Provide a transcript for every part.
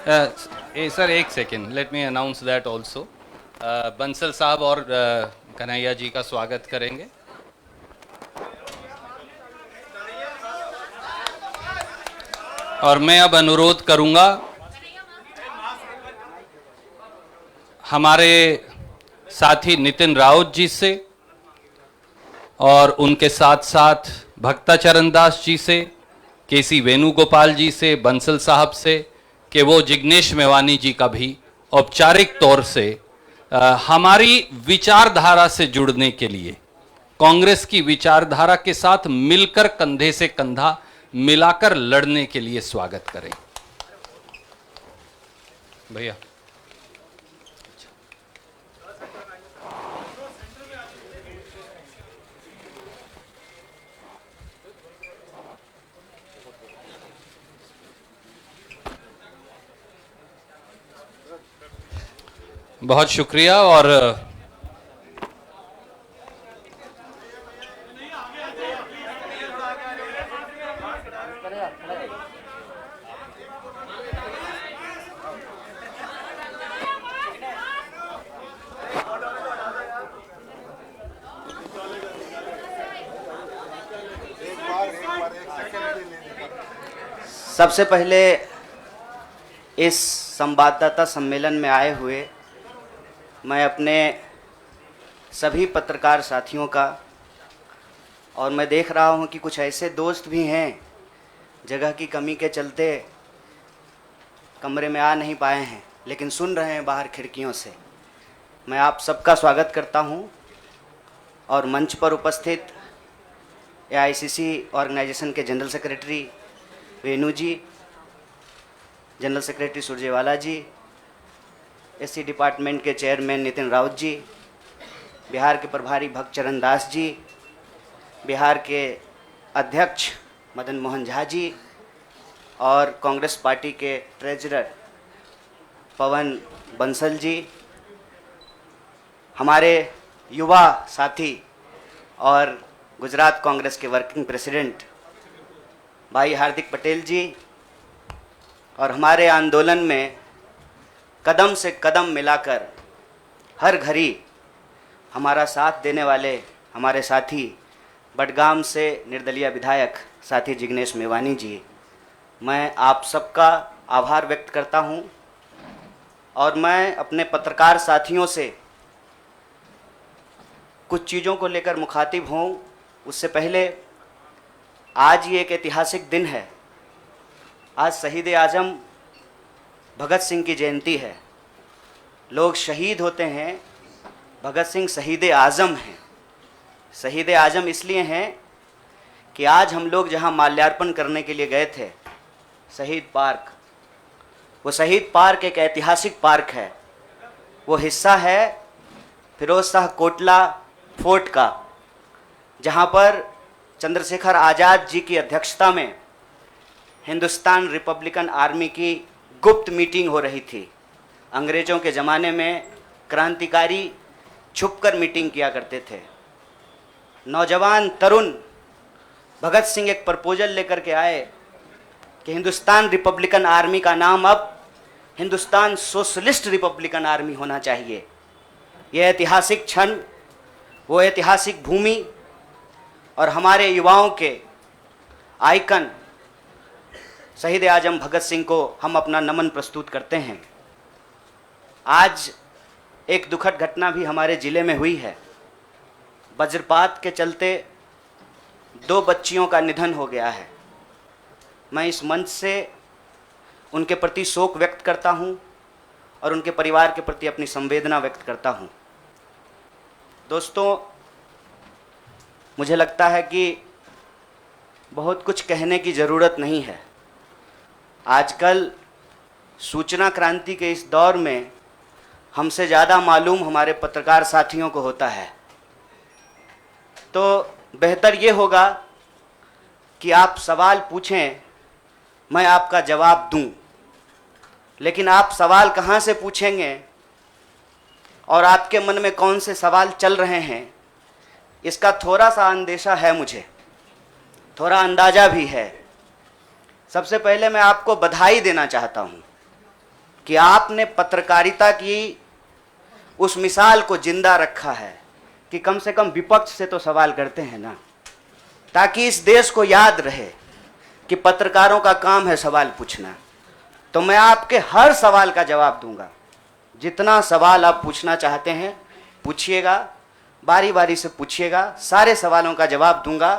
Sir एक second, let me announce that also. Bansal साहब और कन्हैया जी का स्वागत करेंगे। और मैं अब अनुरोध करूंगा हमारे साथी नितिन राउत जी से और उनके साथ साथ भक्ताचरण दास जी से, केसी वेणुगोपाल जी से, बंसल साहब से, कि वो जिग्नेश मेवानी जी का भी औपचारिक तौर से हमारी विचारधारा से जुड़ने के लिए, कांग्रेस की विचारधारा के साथ मिलकर कंधे से कंधा मिलाकर लड़ने के लिए स्वागत करें। भैया बहुत शुक्रिया। और सबसे पहले इस संवाददाता सम्मेलन में आए हुए मैं अपने सभी पत्रकार साथियों का, और मैं देख रहा हूं कि कुछ ऐसे दोस्त भी हैं जगह की कमी के चलते कमरे में आ नहीं पाए हैं, लेकिन सुन रहे हैं बाहर खिड़कियों से। मैं आप सबका स्वागत करता हूं। और मंच पर उपस्थित एआईसीसी ऑर्गेनाइजेशन के जनरल सेक्रेटरी वेणु जी, जनरल सेक्रेटरी सुरजेवाला जी, एससी डिपार्टमेंट के चेयरमैन नितिन राउत जी, बिहार के प्रभारी भक्तचरण दास जी, बिहार के अध्यक्ष मदन मोहन झा जी, और कांग्रेस पार्टी के ट्रेजरर पवन बंसल जी, हमारे युवा साथी और गुजरात कांग्रेस के वर्किंग प्रेसिडेंट भाई हार्दिक पटेल जी, और हमारे आंदोलन में कदम से कदम मिलाकर हर घड़ी हमारा साथ देने वाले हमारे साथी बडगाम से निर्दलीय विधायक साथी जिग्नेश मेवानी जी, मैं आप सबका आभार व्यक्त करता हूं। और मैं अपने पत्रकार साथियों से कुछ चीज़ों को लेकर मुखातिब हूं, उससे पहले आज ये एक ऐतिहासिक दिन है। आज शहीद आज़म भगत सिंह की जयंती है। लोग शहीद होते हैं, भगत सिंह शहीद आज़म हैं। शहीद आज़म इसलिए हैं कि आज हम लोग जहां माल्यार्पण करने के लिए गए थे, शहीद पार्क, वो शहीद पार्क एक ऐतिहासिक पार्क है। वो हिस्सा है फिरोज शाह कोटला फोर्ट का, जहां पर चंद्रशेखर आज़ाद जी की अध्यक्षता में हिंदुस्तान रिपब्लिकन आर्मी की गुप्त मीटिंग हो रही थी। अंग्रेज़ों के ज़माने में क्रांतिकारी छुपकर मीटिंग किया करते थे। नौजवान तरुण भगत सिंह एक प्रपोजल लेकर के आए कि हिंदुस्तान रिपब्लिकन आर्मी का नाम अब हिंदुस्तान सोशलिस्ट रिपब्लिकन आर्मी होना चाहिए। यह ऐतिहासिक क्षण, वो ऐतिहासिक भूमि और हमारे युवाओं के आइकन शहीद आज़म भगत सिंह को हम अपना नमन प्रस्तुत करते हैं। आज एक दुखद घटना भी हमारे ज़िले में हुई है। वज्रपात के चलते 2 बच्चियों का निधन हो गया है। मैं इस मंच से उनके प्रति शोक व्यक्त करता हूं और उनके परिवार के प्रति अपनी संवेदना व्यक्त करता हूं। दोस्तों, मुझे लगता है कि बहुत कुछ कहने की ज़रूरत नहीं है। आजकल सूचना क्रांति के इस दौर में हमसे ज़्यादा मालूम हमारे पत्रकार साथियों को होता है। तो बेहतर ये होगा कि आप सवाल पूछें, मैं आपका जवाब दूं। लेकिन आप सवाल कहाँ से पूछेंगे और आपके मन में कौन से सवाल चल रहे हैं, इसका थोड़ा सा अंदेशा है, मुझे थोड़ा अंदाज़ा भी है। सबसे पहले मैं आपको बधाई देना चाहता हूं। कि आपने पत्रकारिता की उस मिसाल को जिंदा रखा है कि कम से कम विपक्ष से तो सवाल करते हैं ना, ताकि इस देश को याद रहे कि पत्रकारों का काम है सवाल पूछना। तो मैं आपके हर सवाल का जवाब दूंगा। जितना सवाल आप पूछना चाहते हैं पूछिएगा, बारी बारी से पूछिएगा, सारे सवालों का जवाब दूंगा।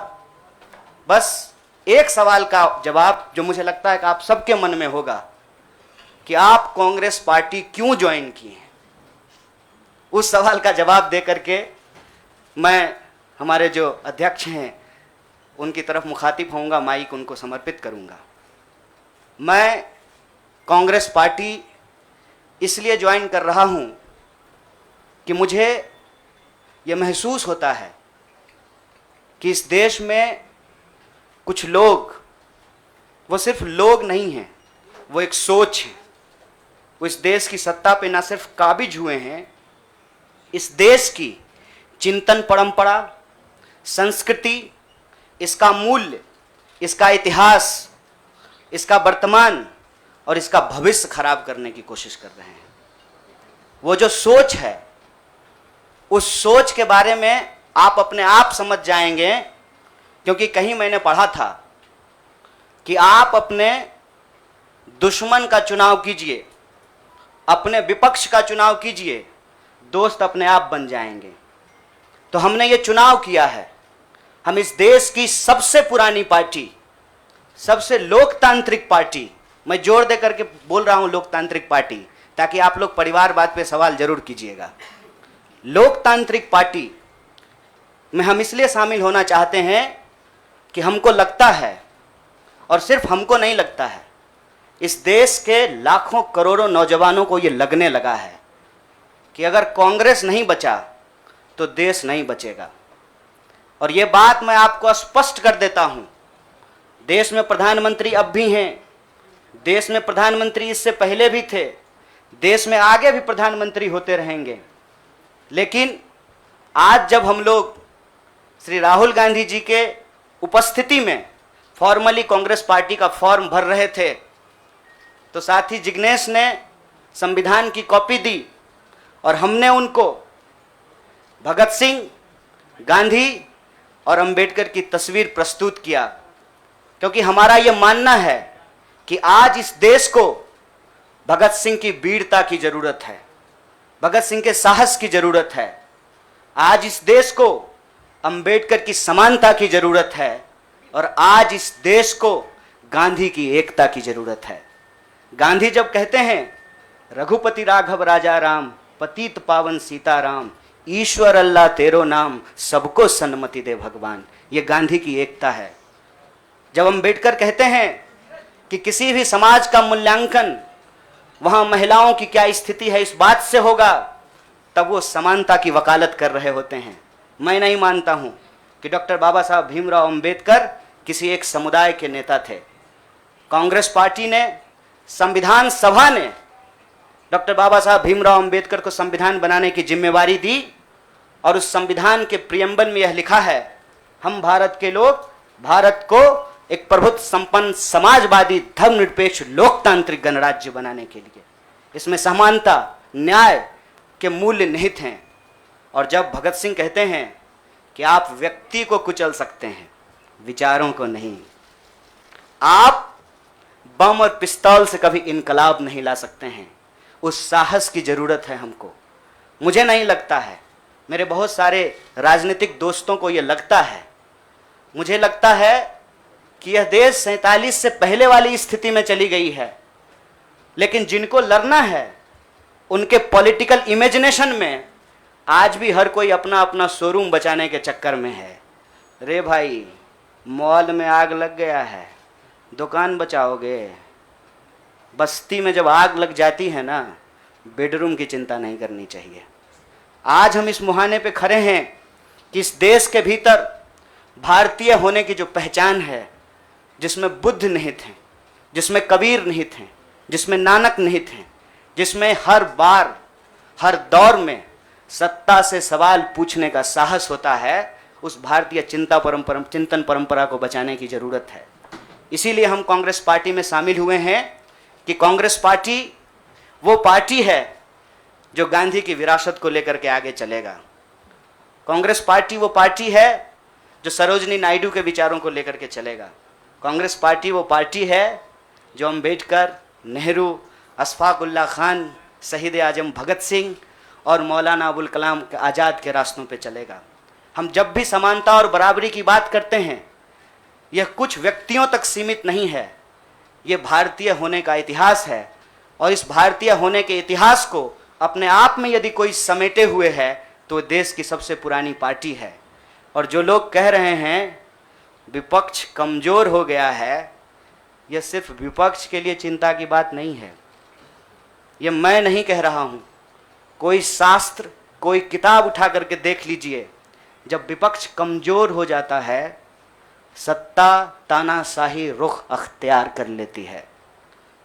बस एक सवाल का जवाब जो मुझे लगता है कि आप सबके मन में होगा कि आप कांग्रेस पार्टी क्यों ज्वाइन किए हैं, उस सवाल का जवाब दे करके मैं हमारे जो अध्यक्ष हैं उनकी तरफ मुखातिब होऊंगा, माइक उनको समर्पित करूंगा। मैं कांग्रेस पार्टी इसलिए ज्वाइन कर रहा हूं कि मुझे यह महसूस होता है कि इस देश में कुछ लोग, वो सिर्फ लोग नहीं हैं, वो एक सोच है। वो इस देश की सत्ता पे ना सिर्फ काबिज हुए हैं, इस देश की चिंतन परंपरा, संस्कृति, इसका मूल्य, इसका इतिहास, इसका वर्तमान और इसका भविष्य खराब करने की कोशिश कर रहे हैं। वो जो सोच है, उस सोच के बारे में आप अपने आप समझ जाएंगे, क्योंकि कहीं मैंने पढ़ा था कि आप अपने दुश्मन का चुनाव कीजिए, अपने विपक्ष का चुनाव कीजिए, दोस्त अपने आप बन जाएंगे। तो हमने ये चुनाव किया है। हम इस देश की सबसे पुरानी पार्टी, सबसे लोकतांत्रिक पार्टी, मैं जोर दे करके बोल रहा हूं लोकतांत्रिक पार्टी, ताकि आप लोग परिवारवाद पे सवाल जरूर कीजिएगा। लोकतांत्रिक पार्टी में हम इसलिए शामिल होना चाहते हैं कि हमको लगता है, और सिर्फ हमको नहीं लगता है, इस देश के लाखों करोड़ों नौजवानों को ये लगने लगा है कि अगर कांग्रेस नहीं बचा तो देश नहीं बचेगा। और ये बात मैं आपको स्पष्ट कर देता हूं, देश में प्रधानमंत्री अब भी हैं, देश में प्रधानमंत्री इससे पहले भी थे, देश में आगे भी प्रधानमंत्री होते रहेंगे। लेकिन आज जब हम लोग श्री राहुल गांधी जी के उपस्थिति में फॉर्मली कांग्रेस पार्टी का फॉर्म भर रहे थे, तो साथी जिग्नेश ने संविधान की कॉपी दी और हमने उनको भगत सिंह, गांधी और अंबेडकर की तस्वीर प्रस्तुत किया, क्योंकि हमारा यह मानना है कि आज इस देश को भगत सिंह की वीरता की जरूरत है, भगत सिंह के साहस की जरूरत है। आज इस देश को अंबेडकर की समानता की जरूरत है, और आज इस देश को गांधी की एकता की जरूरत है। गांधी जब कहते हैं रघुपति राघव राजा राम, पतित पावन सीताराम, ईश्वर अल्लाह तेरो नाम, सबको सन्मति दे भगवान, ये गांधी की एकता है। जब अंबेडकर कहते हैं कि किसी भी समाज का मूल्यांकन वहां महिलाओं की क्या स्थिति है इस बात से होगा, तब वो समानता की वकालत कर रहे होते हैं। मैं नहीं मानता हूं कि डॉक्टर बाबा साहब भीमराव अंबेडकर किसी एक समुदाय के नेता थे। कांग्रेस पार्टी ने, संविधान सभा ने डॉक्टर बाबा साहब भीमराव अंबेडकर को संविधान बनाने की जिम्मेवारी दी, और उस संविधान के प्रियम्बल में यह लिखा है, हम भारत के लोग भारत को एक प्रभुत्व संपन्न समाजवादी धर्मनिरपेक्ष लोकतांत्रिक गणराज्य बनाने के लिए, इसमें समानता, न्याय के मूल्य निहित हैं। और जब भगत सिंह कहते हैं कि आप व्यक्ति को कुचल सकते हैं, विचारों को नहीं, आप बम और पिस्तौल से कभी इनकलाब नहीं ला सकते हैं, उस साहस की जरूरत है हमको। मुझे नहीं लगता है, मेरे बहुत सारे राजनीतिक दोस्तों को यह लगता है, मुझे लगता है कि यह देश 47 से पहले वाली स्थिति में चली गई है। लेकिन जिनको लड़ना है, उनके पॉलिटिकल इमेजिनेशन में आज भी हर कोई अपना अपना शोरूम बचाने के चक्कर में है। रे भाई, मॉल में आग लग गया है, दुकान बचाओगे? बस्ती में जब आग लग जाती है ना, बेडरूम की चिंता नहीं करनी चाहिए। आज हम इस मुहाने पे खड़े हैं कि इस देश के भीतर भारतीय होने की जो पहचान है, जिसमें बुद्ध निहित हैं, जिसमें कबीर निहित हैं, जिसमें नानक निहित हैं, जिसमें हर बार हर दौर में सत्ता से सवाल पूछने का साहस होता है, उस भारतीय चिंतन परंपरा को बचाने की जरूरत है। इसीलिए हम कांग्रेस पार्टी में शामिल हुए हैं कि कांग्रेस पार्टी वो पार्टी है जो गांधी की विरासत को लेकर के आगे चलेगा। कांग्रेस पार्टी वो पार्टी है जो सरोजनी नायडू के विचारों को लेकर के चलेगा। कांग्रेस पार्टी वो पार्टी है जो अम्बेडकर, नेहरू, अशफाक उल्लाह खान, शहीद आजम भगत सिंह और मौलाना अबुल कलाम आज़ाद के रास्तों पे चलेगा। हम जब भी समानता और बराबरी की बात करते हैं, यह कुछ व्यक्तियों तक सीमित नहीं है, ये भारतीय होने का इतिहास है। और इस भारतीय होने के इतिहास को अपने आप में यदि कोई समेटे हुए है तो देश की सबसे पुरानी पार्टी है। और जो लोग कह रहे हैं विपक्ष कमज़ोर हो गया है, यह सिर्फ विपक्ष के लिए चिंता की बात नहीं है। यह मैं नहीं कह रहा हूँ, कोई शास्त्र, कोई किताब उठा करके देख लीजिए। जब विपक्ष कमज़ोर हो जाता है, सत्ता तानाशाही रुख अख्तियार कर लेती है।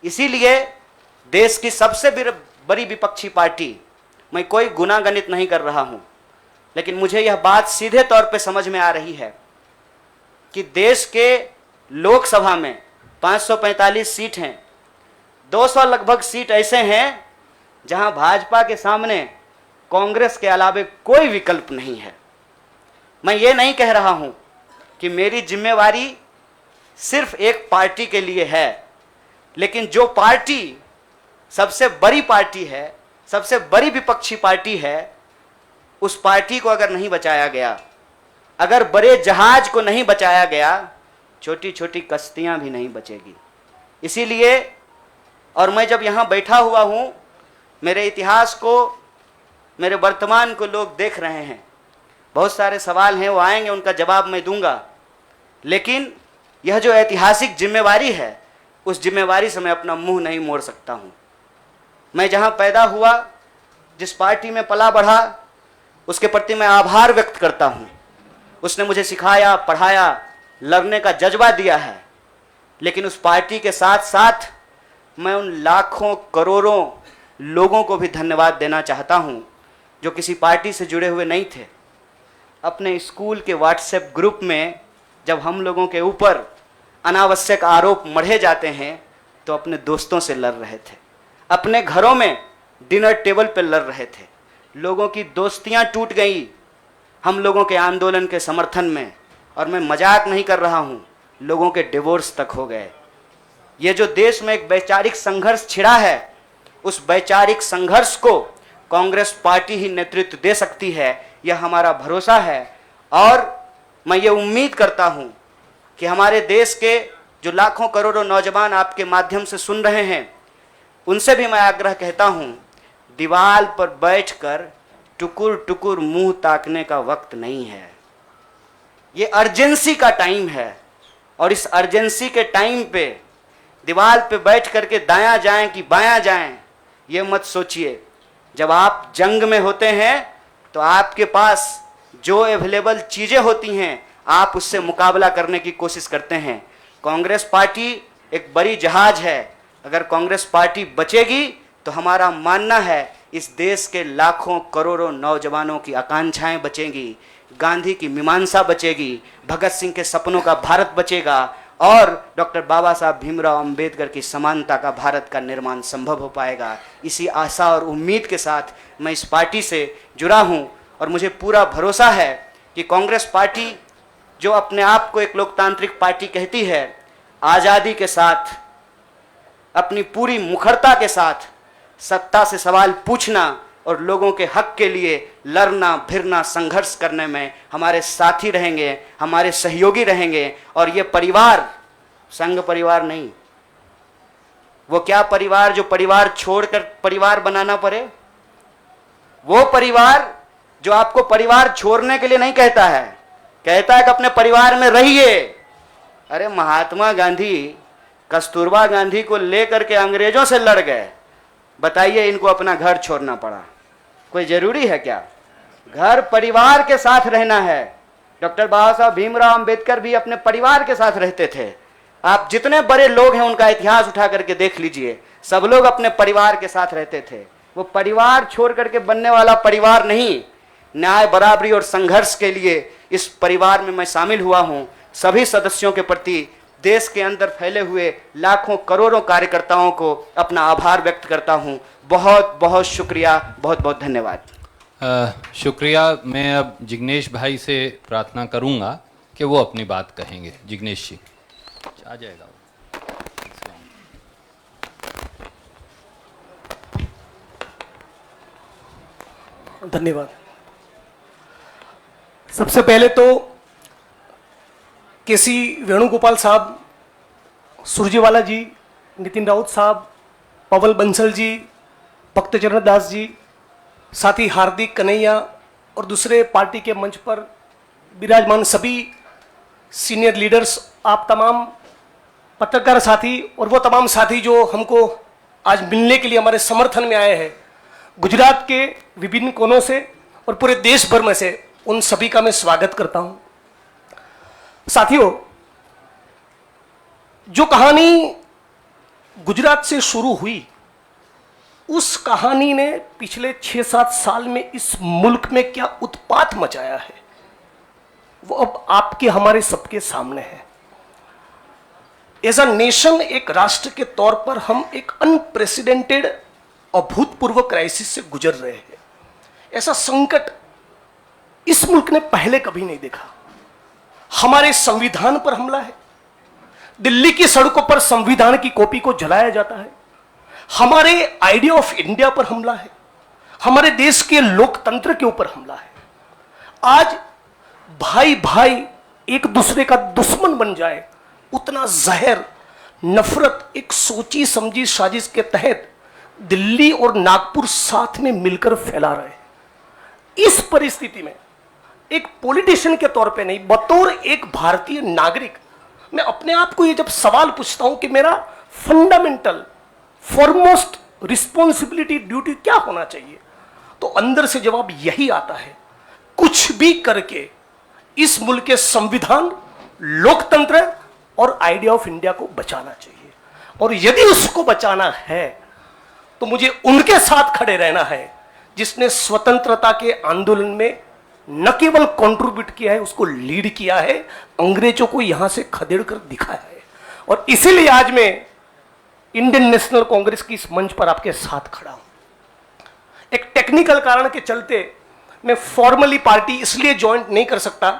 इसीलिए देश की सबसे बड़ी विपक्षी पार्टी, मैं कोई गुनागणित नहीं कर रहा हूं, लेकिन मुझे यह बात सीधे तौर पे समझ में आ रही है कि देश के लोकसभा में 545 सीट हैं, 200 लगभग सीट ऐसे हैं जहां भाजपा के सामने कांग्रेस के अलावे कोई विकल्प नहीं है। मैं ये नहीं कह रहा हूं कि मेरी जिम्मेवारी सिर्फ एक पार्टी के लिए है, लेकिन जो पार्टी सबसे बड़ी पार्टी है, सबसे बड़ी विपक्षी पार्टी है, उस पार्टी को अगर नहीं बचाया गया, अगर बड़े जहाज को नहीं बचाया गया, छोटी छोटी कश्तियां भी नहीं बचेगी। इसीलिए, और मैं जब यहाँ बैठा हुआ हूँ, मेरे इतिहास को, मेरे वर्तमान को लोग देख रहे हैं। बहुत सारे सवाल हैं, वो आएंगे, उनका जवाब मैं दूंगा। लेकिन यह जो ऐतिहासिक जिम्मेवारी है, उस जिम्मेवारी से मैं अपना मुंह नहीं मोड़ सकता हूँ। मैं जहाँ पैदा हुआ, जिस पार्टी में पला बढ़ा, उसके प्रति मैं आभार व्यक्त करता हूँ। उसने मुझे सिखाया, पढ़ाया, लड़ने का जज्बा दिया है। लेकिन उस पार्टी के साथ साथ मैं उन लाखों करोड़ों लोगों को भी धन्यवाद देना चाहता हूँ जो किसी पार्टी से जुड़े हुए नहीं थे। अपने स्कूल के व्हाट्सएप ग्रुप में जब हम लोगों के ऊपर अनावश्यक आरोप मढ़े जाते हैं तो अपने दोस्तों से लड़ रहे थे, अपने घरों में डिनर टेबल पर लड़ रहे थे। लोगों की दोस्तियां टूट गई हम लोगों के आंदोलन के समर्थन में, और मैं मजाक नहीं कर रहा हूं, लोगों के डिवोर्स तक हो गए। ये जो देश में एक वैचारिक संघर्ष छिड़ा है, उस वैचारिक संघर्ष को कांग्रेस पार्टी ही नेतृत्व दे सकती है, यह हमारा भरोसा है। और मैं ये उम्मीद करता हूं कि हमारे देश के जो लाखों करोड़ों नौजवान आपके माध्यम से सुन रहे हैं, उनसे भी मैं आग्रह कहता हूं, दीवार पर बैठकर टुकुर टुकुर मुंह ताकने का वक्त नहीं है। ये अर्जेंसी का टाइम है, और इस अर्जेंसी के टाइम पे दीवार पे बैठ करके दायां जाएं कि बायां जाएं, ये मत सोचिए। जब आप जंग में होते हैं तो आपके पास जो अवेलेबल चीज़ें होती हैं, आप उससे मुकाबला करने की कोशिश करते हैं। कांग्रेस पार्टी एक बड़ी जहाज है। अगर कांग्रेस पार्टी बचेगी तो हमारा मानना है इस देश के लाखों करोड़ों नौजवानों की आकांक्षाएं बचेंगी, गांधी की मीमांसा बचेगी, भगत सिंह के सपनों का भारत बचेगा, और डॉक्टर बाबा साहब भीमराव अंबेडकर की समानता का भारत का निर्माण संभव हो पाएगा। इसी आशा और उम्मीद के साथ मैं इस पार्टी से जुड़ा हूं, और मुझे पूरा भरोसा है कि कांग्रेस पार्टी जो अपने आप को एक लोकतांत्रिक पार्टी कहती है, आज़ादी के साथ, अपनी पूरी मुखरता के साथ सत्ता से सवाल पूछना और लोगों के हक के लिए लड़ना भिड़ना संघर्ष करने में हमारे साथी रहेंगे, हमारे सहयोगी रहेंगे। और ये परिवार संघ परिवार नहीं, वो क्या परिवार जो परिवार छोड़कर परिवार बनाना पड़े, वो परिवार जो आपको परिवार छोड़ने के लिए नहीं कहता है, कहता है कि अपने परिवार में रहिए। अरे महात्मा गांधी कस्तूरबा गांधी को लेकर के अंग्रेजों से लड़ गए, बताइए इनको अपना घर छोड़ना पड़ा। कोई जरूरी है क्या? घर परिवार के साथ रहना है। डॉक्टर बाबा साहब भीमराव अंबेडकर भी अपने परिवार के साथ रहते थे। आप जितने बड़े लोग हैं उनका इतिहास उठा करके देख लीजिए, सब लोग अपने परिवार के साथ रहते थे। वो परिवार छोड़ करके बनने वाला परिवार नहीं। न्याय, बराबरी और संघर्ष के लिए इस परिवार में मैं शामिल हुआ हूं। सभी सदस्यों के प्रति देश के अंदर फैले हुए लाखों करोड़ों कार्यकर्ताओं को अपना आभार व्यक्त करता हूं। बहुत बहुत शुक्रिया, बहुत बहुत धन्यवाद। शुक्रिया। मैं अब जिग्नेश भाई से प्रार्थना करूंगा कि वो अपनी बात कहेंगे। जिग्नेश जी आ जाएगा। धन्यवाद। सबसे पहले तो केसी वेणुगोपाल साहब, सुरजेवाला जी, नितिन राउत साहब, पवल बंसल जी, भक्तचरण दास जी, साथ ही हार्दिक कन्हैया और दूसरे पार्टी के मंच पर विराजमान सभी सीनियर लीडर्स, आप तमाम पत्रकार साथी और वो तमाम साथी जो हमको आज मिलने के लिए हमारे समर्थन में आए हैं, गुजरात के विभिन्न कोनों से और पूरे देश भर में से, उन सभी का मैं स्वागत करता हूं। साथियों, जो कहानी गुजरात से शुरू हुई, उस कहानी ने पिछले 6-7 साल में इस मुल्क में क्या उत्पात मचाया है, वो अब आपके हमारे सबके सामने है। एज अ नेशन, एक राष्ट्र के तौर पर हम एक अनप्रेसिडेंटेड, अभूतपूर्व क्राइसिस से गुजर रहे हैं। ऐसा संकट इस मुल्क ने पहले कभी नहीं देखा। हमारे संविधान पर हमला है, दिल्ली की सड़कों पर संविधान की कॉपी को जलाया जाता है, हमारे आइडिया ऑफ इंडिया पर हमला है, हमारे देश के लोकतंत्र के ऊपर हमला है। आज भाई भाई एक दूसरे का दुश्मन बन जाए, उतना जहर, नफरत एक सोची समझी साजिश के तहत दिल्ली और नागपुर साथ में मिलकर फैला रहे हैं। इस परिस्थिति में एक पॉलिटिशियन के तौर पे नहीं, बतौर एक भारतीय नागरिक, मैं अपने आप को ये जब सवाल पूछता हूं कि मेरा फंडामेंटल फॉरमोस्ट रिस्पॉन्सिबिलिटी, ड्यूटी क्या होना चाहिए, तो अंदर से जवाब यही आता है, कुछ भी करके इस मुल्क के संविधान, लोकतंत्र और आइडिया ऑफ इंडिया को बचाना चाहिए। और यदि उसको बचाना है तो मुझे उनके साथ खड़े रहना है जिसने स्वतंत्रता के आंदोलन में न केवल कंट्रीब्यूट किया है, उसको लीड किया है, अंग्रेजों को यहां से खदेड़ कर दिखाया है। और इसीलिए आज मैं इंडियन नेशनल कांग्रेस की इस मंच पर आपके साथ खड़ा हूं। एक टेक्निकल कारण के चलते मैं फॉर्मली पार्टी इसलिए ज्वाइन नहीं कर सकता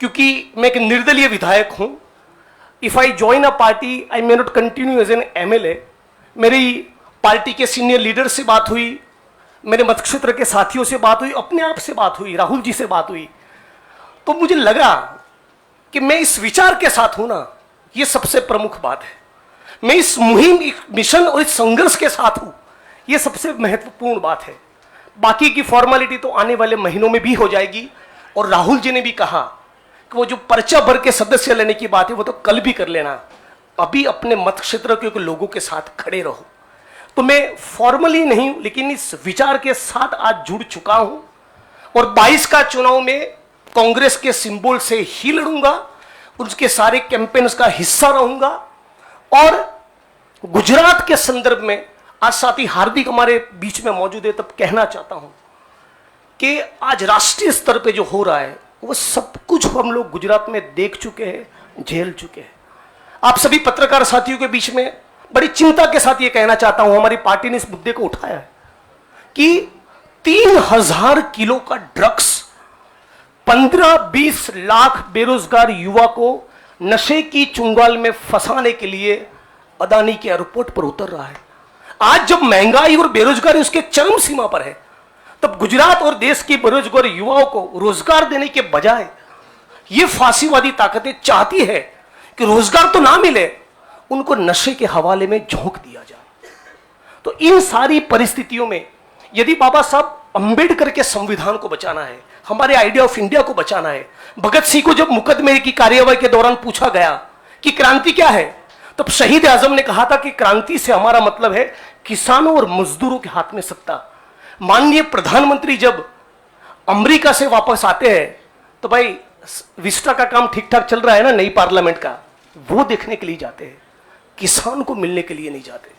क्योंकि मैं एक निर्दलीय विधायक हूं। If I join a party, I may not continue as an MLA. मेरी पार्टी के सीनियर लीडर से बात हुई, मेरे मतक्षेत्र के साथियों से बात हुई, अपने आप से बात हुई, राहुल जी से बात हुई, तो मुझे लगा कि मैं इस विचार के साथ हूं ना, ये सबसे प्रमुख बात है। मैं इस मुहिम, मिशन और इस संघर्ष के साथ हूं, ये सबसे महत्वपूर्ण बात है। बाकी की फॉर्मेलिटी तो आने वाले महीनों में भी हो जाएगी। और राहुल जी ने भी कहा कि वो जो पर्चा भर के सदस्य लेने की बात है वो तो कल भी कर लेना, अभी अपने मत क्षेत्र के लोगों के साथ खड़े रहो। तो मैं फॉर्मली नहीं लेकिन इस विचार के साथ आज जुड़ चुका हूं और 22 का चुनाव में कांग्रेस के सिंबल से ही लड़ूंगा, उसके सारे कैंपेन्स का हिस्सा रहूंगा। और गुजरात के संदर्भ में आज साथी हार्दिक हमारे बीच में मौजूद है, तब कहना चाहता हूं कि आज राष्ट्रीय स्तर पे जो हो रहा है वो सब कुछ हम लोग गुजरात में देख चुके हैं, झेल चुके हैं। आप सभी पत्रकार साथियों के बीच में बड़ी चिंता के साथ ये कहना चाहता हूं, हमारी पार्टी ने इस मुद्दे को उठाया है कि 3000 किलो का ड्रग्स 15-20 लाख बेरोजगार युवा को नशे की चुंगाल में फंसाने के लिए अदानी के एयरपोर्ट पर उतर रहा है। आज जब महंगाई और बेरोजगारी उसके चरम सीमा पर है, तब गुजरात और देश के बेरोजगार युवाओं को रोजगार देने के बजाय ये फांसीवादी ताकतें चाहती है कि रोजगार तो ना मिले, उनको नशे के हवाले में झोंक दिया जाए। तो इन सारी परिस्थितियों में यदि बाबा साहब अंबेडकर के संविधान को बचाना है, हमारे आइडिया ऑफ इंडिया को बचाना है, भगत सिंह को जब मुकदमे की कार्यवाही के दौरान पूछा गया कि क्रांति क्या है, तब शहीद आजम ने कहा था कि क्रांति से हमारा मतलब है किसानों और मजदूरों के हाथ में सत्ता। माननीय प्रधानमंत्री जब अमेरिका से वापस आते हैं तो भाई विस्टा का काम ठीक ठाक चल रहा है ना, नई पार्लियामेंट का, वो देखने के लिए जाते हैं, किसान को मिलने के लिए नहीं जाते।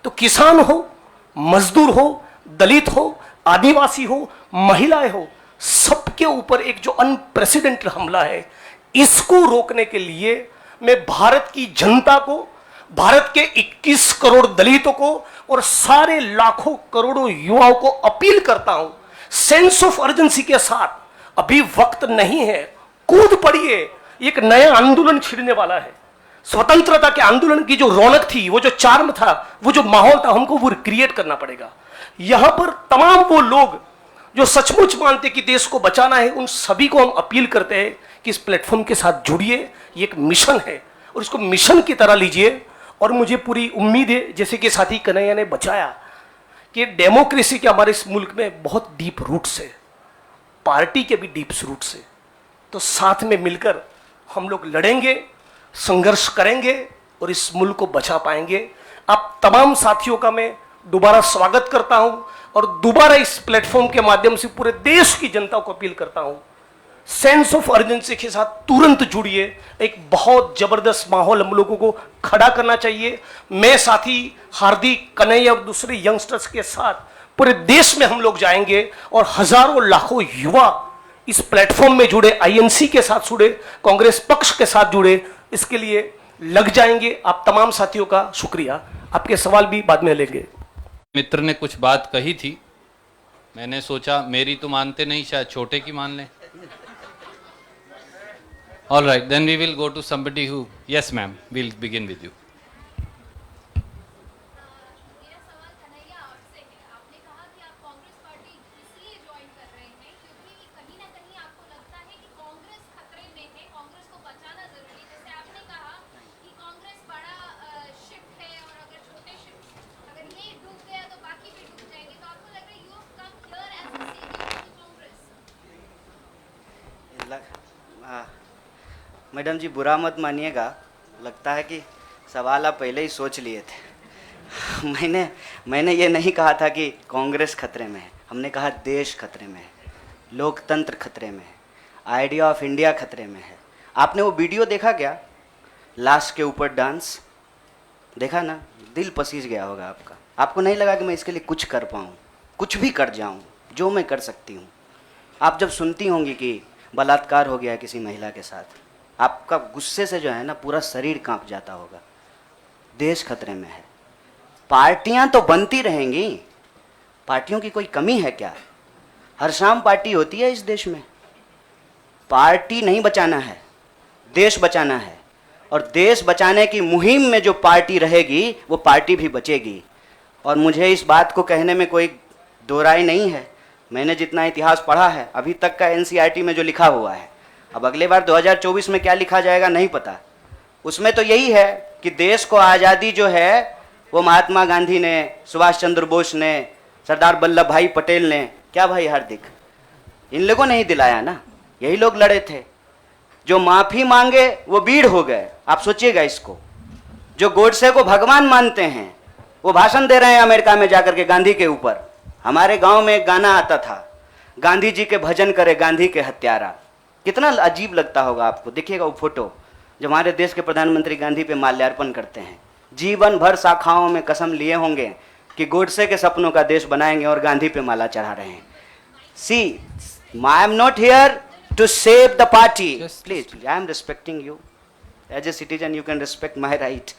तो किसान हो, मजदूर हो, दलित हो, आदिवासी हो, महिलाएं हो, सबके ऊपर एक जो अनप्रेसिडेंटेड हमला है, इसको रोकने के लिए मैं भारत की जनता को, भारत के 21 करोड़ दलितों को और सारे लाखों करोड़ों युवाओं को अपील करता हूं, सेंस ऑफ अर्जेंसी के साथ, अभी वक्त नहीं है, कूद पड़िए। एक नया आंदोलन छिड़ने वाला है। स्वतंत्रता के आंदोलन की जो रौनक थी, वो जो चार्म था, वो जो माहौल था, हमको वो क्रिएट करना पड़ेगा। यहां पर तमाम वो लोग जो सचमुच मानते कि देश को बचाना है, उन सभी को हम अपील करते हैं कि इस प्लेटफॉर्म के साथ जुड़िए। ये एक मिशन है और इसको मिशन की तरह लीजिए। और मुझे पूरी उम्मीद है, जैसे कि साथी कन्हैया ने बचाया, कि डेमोक्रेसी के हमारे इस मुल्क में बहुत डीप रूट्स है, पार्टी के भी डीप रूट्स है। तो साथ में मिलकर हम लोग लड़ेंगे, संघर्ष करेंगे और इस मुल्क को बचा पाएंगे। आप तमाम साथियों का मैं दोबारा स्वागत करता हूं और दोबारा इस प्लेटफॉर्म के माध्यम से पूरे देश की जनता को अपील करता हूं, सेंस ऑफ अर्जेंसी के साथ तुरंत जुड़िए। एक बहुत जबरदस्त माहौल हम लोगों को खड़ा करना चाहिए। मैं साथी हार्दिक, कन्हैया और दूसरे यंगस्टर्स के साथ पूरे देश में हम लोग जाएंगे और हजारों लाखों युवा इस प्लेटफॉर्म में जुड़े, आईएनसी के साथ जुड़े, कांग्रेस पक्ष के साथ जुड़े, इसके लिए लग जाएंगे। आप तमाम साथियों का शुक्रिया। आपके सवाल भी बाद में लेंगे। मित्र ने कुछ बात कही थी, मैंने सोचा मेरी तो मानते नहीं, शायद छोटे की मान लें। All right, then we will go to somebody who, yes ma'am, we'll begin with you. मेरा सवाल कन्हैया आपसे है। आपने कहा कि आप कांग्रेस पार्टी इसलिए ज्वाइन कर रहे हैं क्योंकि कहीं ना कहीं आपको लगता है कि कांग्रेस खतरे में है, कांग्रेस को बचाना जरूरी है। जैसे आपने कहा कि कांग्रेस बड़ा शिप है और अगर छोटे शिप, अगर ये डूब गया तो बाकी भी डूब जाएंगे। तो आपको लग रहा है you have come here as a saviour to Congress. Madam ji बुरा मत मानिएगा, लगता है कि सवाल आप पहले ही सोच लिए थे। मैंने ये नहीं कहा था कि कांग्रेस खतरे में है, हमने कहा देश खतरे में है, लोकतंत्र खतरे में है, आइडिया ऑफ इंडिया खतरे में है। आपने वो वीडियो देखा क्या, लाश के ऊपर डांस देखा ना? दिल पसीज गया होगा आपका। आपको नहीं लगा कि मैं इसके लिए कुछ कर पाऊँ, कुछ भी कर जाऊँ जो मैं कर सकती हूँ। आप जब सुनती होंगी कि बलात्कार हो गया किसी महिला के साथ, आपका गुस्से से जो है ना पूरा शरीर कांप जाता होगा। देश खतरे में है। पार्टियां तो बनती रहेंगी, पार्टियों की कोई कमी है क्या? हर शाम पार्टी होती है इस देश में। पार्टी नहीं बचाना है, देश बचाना है। और देश बचाने की मुहिम में जो पार्टी रहेगी वो पार्टी भी बचेगी। और मुझे इस बात को कहने में कोई दो राय नहीं है। मैंने जितना इतिहास पढ़ा है अभी तक का, एनसीईआरटी में जो लिखा हुआ है, अब अगले बार 2024 में क्या लिखा जाएगा नहीं पता। उसमें तो यही है कि देश को आज़ादी जो है वो महात्मा गांधी ने, सुभाष चंद्र बोस ने, सरदार वल्लभ भाई पटेल ने, क्या भाई हार्दिक, इन लोगों ने ही दिलाया ना। यही लोग लड़े थे। जो माफ़ी मांगे वो बीड़ हो गए। आप सोचिएगा इसको। जो गोडसे को भगवान मानते हैं वो भाषण दे रहे हैं अमेरिका में जाकर के गांधी के ऊपर। हमारे गांव में एक गाना आता था, गांधी जी के भजन करे गांधी के हत्यारा। कितना अजीब लगता होगा आपको। देखिएगा वो फोटो जब हमारे देश के प्रधानमंत्री गांधी पे माल्यार्पण करते हैं। जीवन भर शाखाओं में कसम लिए होंगे कि गोडसे के सपनों का देश बनाएंगे और गांधी पे माला चढ़ा रहे हैं। See, I am not here to save the party, please, I am respecting you as a citizen, you can respect my right.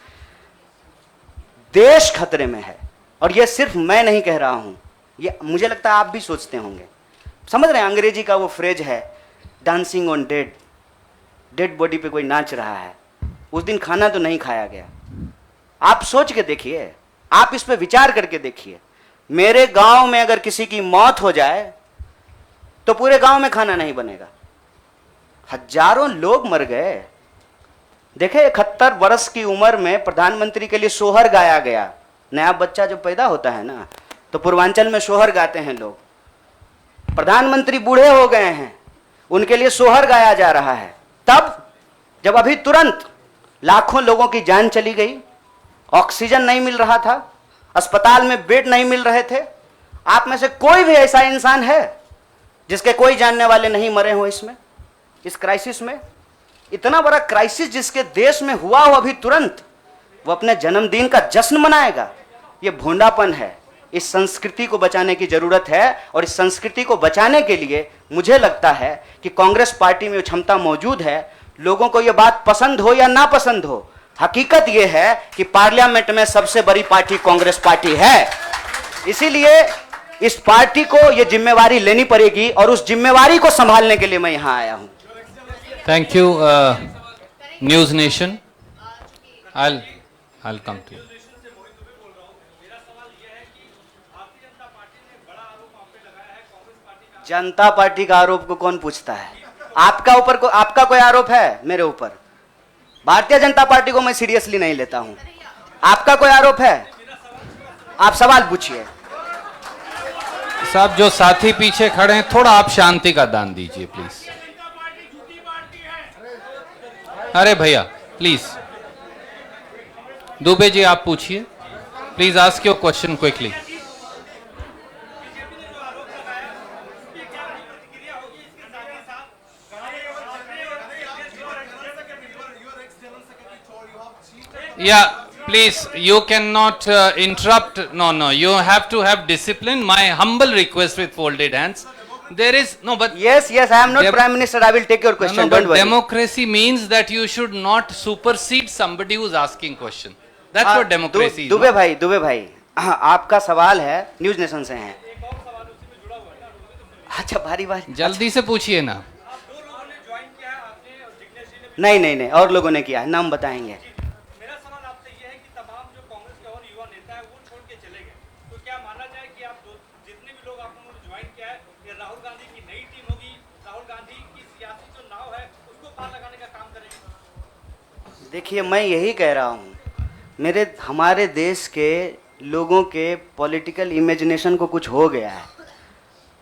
देश खतरे में है और ये सिर्फ मैं नहीं कह रहा हूं, ये मुझे लगता है आप भी सोचते होंगे। समझ रहे हैं, अंग्रेजी का वो फ्रेज है dancing on dead, dead body पे कोई नाच रहा है। उस दिन खाना तो नहीं खाया गया। आप सोच के देखिए, आप इस पे विचार करके देखिए। मेरे गांव में अगर किसी की मौत हो जाए तो पूरे गांव में खाना नहीं बनेगा। हजारों लोग मर गए। देखे 71 वर्ष की उम्र में प्रधानमंत्री के लिए सोहर गाया गया। नया बच्चा जब पैदा होता है ना तो पूर्वांचल में सोहर गाते हैं लोग। प्रधानमंत्री बूढ़े हो गए हैं, उनके लिए सोहर गाया जा रहा है। तब जब अभी तुरंत लाखों लोगों की जान चली गई, ऑक्सीजन नहीं मिल रहा था, अस्पताल में बेड नहीं मिल रहे थे। आप में से कोई भी ऐसा इंसान है जिसके कोई जानने वाले नहीं मरे हो इसमें, इस क्राइसिस में? इतना बड़ा क्राइसिस जिसके देश में हुआ हो अभी तुरंत, वो अपने जन्मदिन का जश्न मनाएगा? ये भोंडापन है। इस संस्कृति को बचाने की जरूरत है और इस संस्कृति को बचाने के लिए मुझे लगता है कि कांग्रेस पार्टी में क्षमता मौजूद है। लोगों को यह बात पसंद हो या ना पसंद हो, हकीकत यह है कि पार्लियामेंट में सबसे बड़ी पार्टी कांग्रेस पार्टी है। इसीलिए इस पार्टी को यह जिम्मेवारी लेनी पड़ेगी और उस जिम्मेवारी को संभालने के लिए मैं यहां आया हूं। Thank you news nation. I'll come to you. Janata party का आरोप को कौन पूछता है? आपका कोई आरोप है मेरे ऊपर? भारतीय जनता पार्टी को मैं सीरियसली नहीं लेता हूं। आपका कोई आरोप है? आप सवाल पूछिए। साहब, जो साथी पीछे खड़े हैं, थोड़ा आप शांति का दान दीजिए प्लीज। अरे भैया प्लीज, दुबे जी आप पूछिए please, ask your question quickly. Yeah, please, you cannot interrupt. No, you have to have discipline. My humble request with folded hands. There is no, but Yes, I am not Prime Minister. I will take your question. no, Don't but worry. democracy means that you should not supersede somebody who's asking question. That's what democracy is. Dubey भाई, हाँ, आपका सवाल है, news nation से है। अच्छा, बारी जल्दी से पूछिए ना। नहीं, और लोगों ने किया है, नाम बताएंगे। मेरा सवाल आपसे यह है कि तमाम जो कांग्रेस के और युवा नेता है वो छोड़ के चले गए, तो क्या माना जाए कि आप जितने भी लोग आपने ज्वाइन किया है, ये राहुल गांधी की नई टीम होगी, राहुल गांधी की सियासी जो नाव है उसको पार लगाने का काम करेगी? देखिए, मैं यही कह रहा हूँ, हमारे देश के लोगों के पॉलिटिकल इमेजिनेशन को कुछ हो गया है।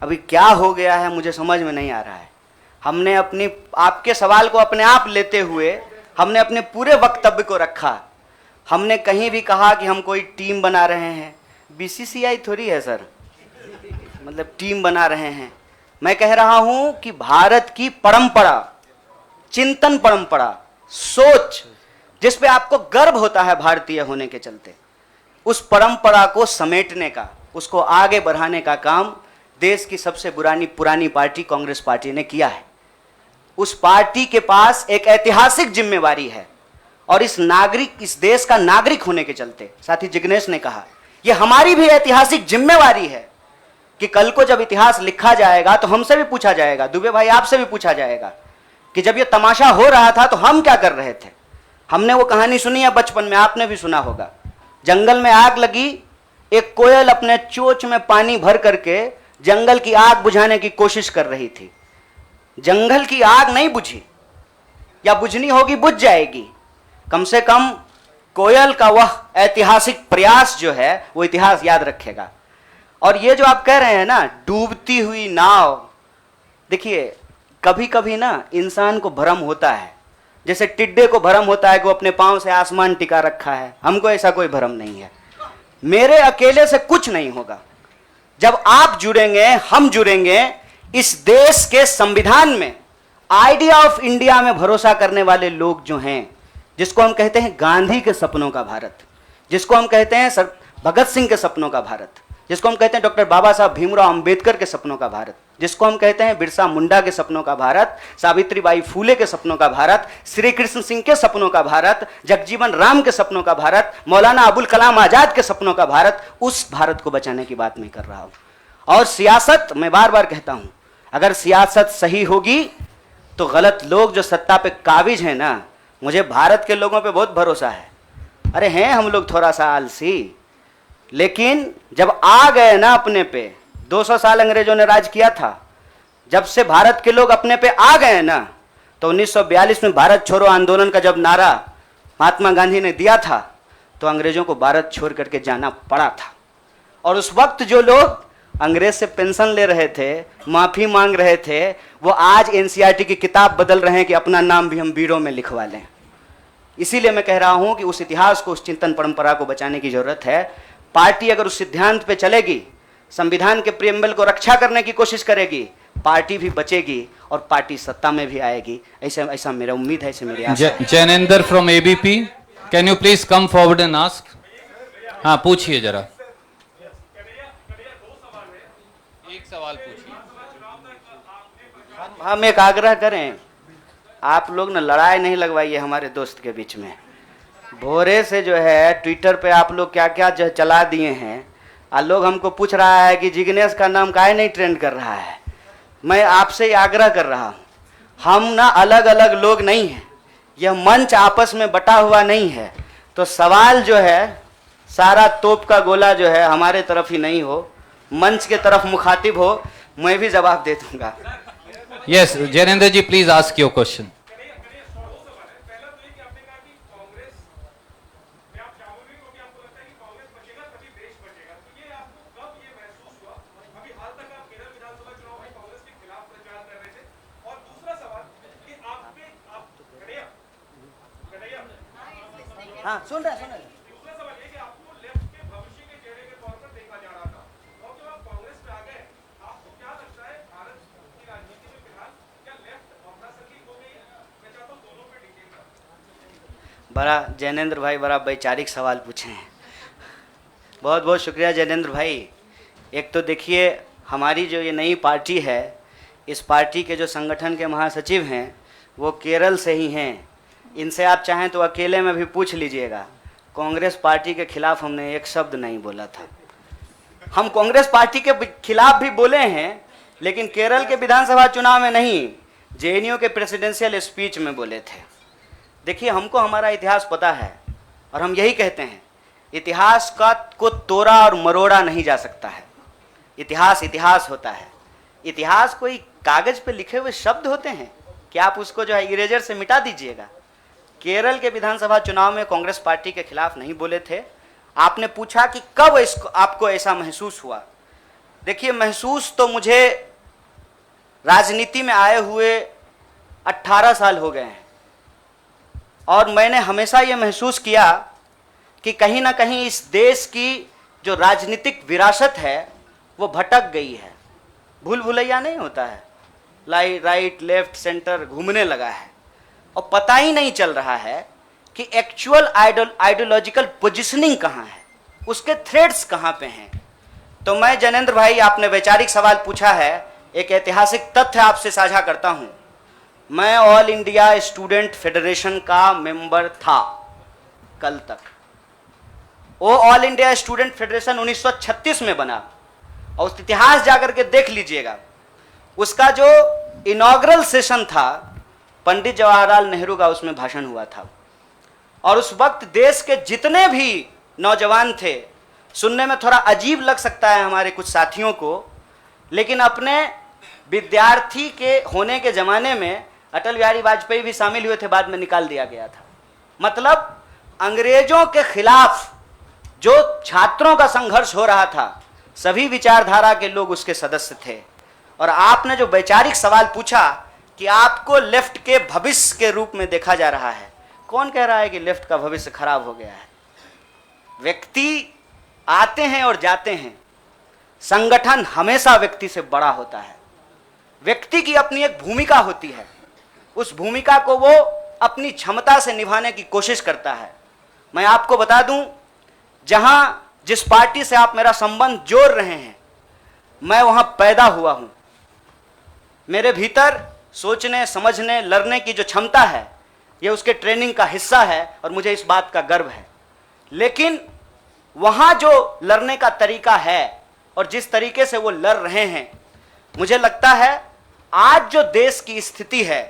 अभी क्या हो गया है मुझे समझ में नहीं आ रहा है। हमने आपके सवाल को अपने आप लेते हुए हमने अपने पूरे वक्तव्य को रखा। हमने कहीं भी कहा कि हम कोई टीम बना रहे हैं? बीसीसीआई थोड़ी है सर, मतलब टीम बना रहे हैं। मैं कह रहा हूं कि भारत की परंपरा, चिंतन परंपरा, सोच, जिस पे आपको गर्व होता है भारतीय होने के चलते, उस परंपरा को समेटने का, उसको आगे बढ़ाने का काम देश की सबसे पुरानी पार्टी कांग्रेस पार्टी ने किया है। उस पार्टी के पास एक ऐतिहासिक जिम्मेवारी है और इस देश का नागरिक होने के चलते, साथी जिग्नेश ने कहा, यह हमारी भी ऐतिहासिक जिम्मेवारी है कि कल को जब इतिहास लिखा जाएगा तो हमसे भी पूछा जाएगा, दुबे भाई आपसे भी पूछा जाएगा कि जब यह तमाशा हो रहा था तो हम क्या कर रहे थे। हमने वो कहानी सुनी है बचपन में, आपने भी सुना होगा। जंगल में आग लगी, एक कोयल अपने चोंच में पानी भर करके जंगल की आग बुझाने की कोशिश कर रही थी। जंगल की आग नहीं बुझी, या बुझनी होगी बुझ जाएगी। कम से कम कोयल का वह ऐतिहासिक प्रयास जो है वो इतिहास याद रखेगा। और ये जो आप कह रहे हैं ना, डूबती हुई नाव, देखिए कभी कभी ना इंसान को भ्रम होता है, जैसे टिड्डे को भ्रम होता है कि वो अपने पांव से आसमान टिका रखा है। हमको ऐसा कोई भ्रम नहीं है। मेरे अकेले से कुछ नहीं होगा। जब आप जुड़ेंगे, हम जुड़ेंगे, इस देश के संविधान में, आइडिया ऑफ इंडिया में भरोसा करने वाले लोग जो हैं, जिसको हम कहते हैं गांधी के सपनों का भारत, जिसको हम कहते हैं भगत सिंह के सपनों का भारत, जिसको हम कहते हैं डॉक्टर बाबा साहब भीमराव अंबेडकर के सपनों का भारत, जिसको हम कहते हैं बिरसा मुंडा के सपनों का भारत, सावित्रीबाई फूले के सपनों का भारत, श्री कृष्ण सिंह के सपनों का भारत, जगजीवन राम के सपनों का भारत, मौलाना अबुल कलाम आजाद के सपनों का भारत, उस भारत को बचाने की बात मैं कर रहा हूं। और सियासत, मैं बार बार कहता हूं, अगर सियासत सही होगी तो गलत लोग जो सत्ता पे काबिज हैं ना, मुझे भारत के लोगों पे बहुत भरोसा है। अरे हैं हम लोग थोड़ा सा आलसी, लेकिन जब आ गए ना अपने पे, 200 साल अंग्रेजों ने राज किया था, जब से भारत के लोग अपने पे आ गए ना, तो 1942 में भारत छोड़ो आंदोलन का जब नारा महात्मा गांधी ने दिया था, तो अंग्रेजों को भारत छोड़ करके जाना पड़ा था। और उस वक्त जो लोग अंग्रेज से पेंशन ले रहे थे, माफी मांग रहे थे, वो आज एनसीईआरटी की किताब बदल रहे हैं कि अपना नाम भी हम बीड़ों में लिखवा लें। इसीलिए मैं कह रहा हूं कि उस इतिहास को, उस चिंतन परंपरा को बचाने की जरूरत है। पार्टी अगर उस सिद्धांत पे चलेगी, संविधान के प्रियम्बल को रक्षा करने की कोशिश करेगी, पार्टी भी बचेगी और पार्टी सत्ता में भी आएगी। ऐसा मेरा उम्मीद है, ऐसे मेरी आशा है। Jainendra from ABP, can you please come forward and ask. हाँ पूछिए जरा, एक सवाल पूछिए। हम एक आग्रह करें, आप लोग ना लड़ाई नहीं लगवाइए हमारे दोस्त के बीच में। भोरे से जो है ट्विटर पे आप लोग क्या क्या जो चला दिए हैं, और लोग हमको पूछ रहा है कि जिग्नेश का नाम काहे नहीं ट्रेंड कर रहा है। मैं आपसे आग्रह कर रहा हूँ, हम ना अलग अलग लोग नहीं हैं, यह मंच आपस में बटा हुआ नहीं है, तो सवाल जो है सारा तोप का गोला जो है हमारे तरफ ही नहीं हो, मंच के तरफ मुखातिब हो, मैं भी जवाब दे दूंगा। Yes Jainendra ji, please ask your question. हाँ सुन रहे हैं। दूसरा सवाल ये कि आपको लेफ्ट के भविष्य के चेहरे के तौर पर देखा जा रहा था, और जब आप कांग्रेस में आ गए, आपको क्या लगता है भारत की राजनीति में फिलहाल क्या लेफ्ट अप्रासंगिक हो गई है? मैं चाहता हूँ दोनों पे डिटेल का। बड़ा जैनेंद्र भाई बड़ा वैचारिक सवाल पूछे हैं, बहुत बहुत शुक्रिया जैनेंद्र भाई। एक तो देखिए हमारी जो ये नई पार्टी है, इस पार्टी के जो संगठन के महासचिव हैं वो केरल से ही हैं। इनसे आप चाहें तो अकेले में भी पूछ लीजिएगा, कांग्रेस पार्टी के खिलाफ हमने एक शब्द नहीं बोला था। हम कांग्रेस पार्टी के खिलाफ भी बोले हैं, लेकिन केरल के विधानसभा चुनाव में नहीं, जेएनयू के प्रेसिडेंशियल स्पीच में बोले थे। देखिए हमको हमारा इतिहास पता है, और हम यही कहते हैं इतिहास को तोड़ा और मरोड़ा नहीं जा सकता है। इतिहास इतिहास होता है। इतिहास कोई कागज पे लिखे हुए शब्द होते हैं कि आप उसको जो है इरेजर से मिटा दीजिएगा। केरल के विधानसभा चुनाव में कांग्रेस पार्टी के खिलाफ नहीं बोले थे। आपने पूछा कि कब इसको आपको ऐसा महसूस हुआ। देखिए महसूस तो मुझे राजनीति में आए हुए 18 साल हो गए हैं, और मैंने हमेशा ये महसूस किया कि कहीं ना कहीं इस देश की जो राजनीतिक विरासत है वो भटक गई है। भूल भुलैया नहीं होता है, राइट लेफ्ट सेंटर घूमने लगा है, और पता ही नहीं चल रहा है कि एक्चुअल आइडियोलॉजिकल पोजीशनिंग कहाँ है, उसके थ्रेड्स कहाँ पे हैं। तो मैं जैनेंद्र भाई, आपने वैचारिक सवाल पूछा है, एक ऐतिहासिक तथ्य आपसे साझा करता हूँ। मैं ऑल इंडिया स्टूडेंट फेडरेशन का मेंबर था कल तक। वो ऑल इंडिया स्टूडेंट फेडरेशन 1936 में बना, और उस इतिहास जाकर के देख लीजिएगा। उसका जो इनॉग्रल सेशन था, पंडित जवाहरलाल नेहरू का उसमें भाषण हुआ था, और उस वक्त देश के जितने भी नौजवान थे, सुनने में थोड़ा अजीब लग सकता है हमारे कुछ साथियों को, लेकिन अपने विद्यार्थी के होने के ज़माने में अटल बिहारी वाजपेयी भी शामिल हुए थे, बाद में निकाल दिया गया था। मतलब अंग्रेजों के खिलाफ जो छात्रों का संघर्ष हो रहा था, सभी विचारधारा के लोग उसके सदस्य थे। और आपने जो वैचारिक सवाल पूछा कि आपको लेफ्ट के भविष्य के रूप में देखा जा रहा है, कौन कह रहा है कि लेफ्ट का भविष्य खराब हो गया है? व्यक्ति आते हैं और जाते हैं, संगठन हमेशा व्यक्ति से बड़ा होता है। व्यक्ति की अपनी एक भूमिका होती है, उस भूमिका को वो अपनी क्षमता से निभाने की कोशिश करता है। मैं आपको बता दूं, जहां जिस पार्टी से आप मेरा संबंध जोड़ रहे हैं, मैं वहां पैदा हुआ हूं। मेरे भीतर सोचने समझने लड़ने की जो क्षमता है, यह उसके ट्रेनिंग का हिस्सा है, और मुझे इस बात का गर्व है। लेकिन वहां जो लड़ने का तरीका है और जिस तरीके से वो लड़ रहे हैं, मुझे लगता है आज जो देश की स्थिति है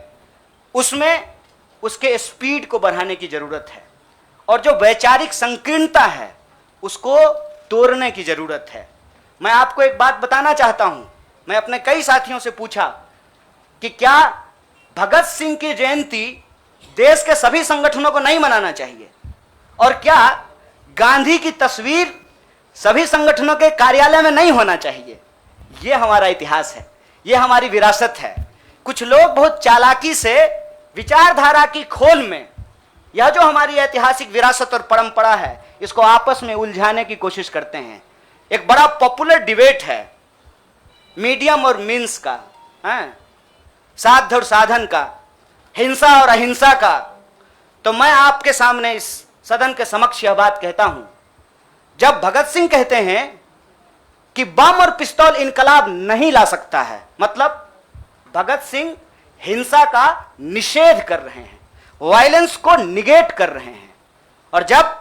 उसमें उसके स्पीड को बढ़ाने की जरूरत है, और जो वैचारिक संकीर्णता है उसको तोड़ने की जरूरत है। मैं आपको एक बात बताना चाहता हूं। मैं अपने कई साथियों से पूछा कि क्या भगत सिंह की जयंती देश के सभी संगठनों को नहीं मनाना चाहिए, और क्या गांधी की तस्वीर सभी संगठनों के कार्यालय में नहीं होना चाहिए? यह हमारा इतिहास है, यह हमारी विरासत है। कुछ लोग बहुत चालाकी से विचारधारा की खोल में यह जो हमारी ऐतिहासिक विरासत और परंपरा है, इसको आपस में उलझाने की कोशिश करते हैं। एक बड़ा पॉपुलर डिबेट है मीडियम और मीन्स का, साध्य और साधन का, हिंसा और अहिंसा का। तो मैं आपके सामने इस सदन के समक्ष यह बात कहता हूं, जब भगत सिंह कहते हैं कि बम और पिस्तौल इनकलाब नहीं ला सकता है, मतलब भगत सिंह हिंसा का निषेध कर रहे हैं, वायलेंस को निगेट कर रहे हैं। और जब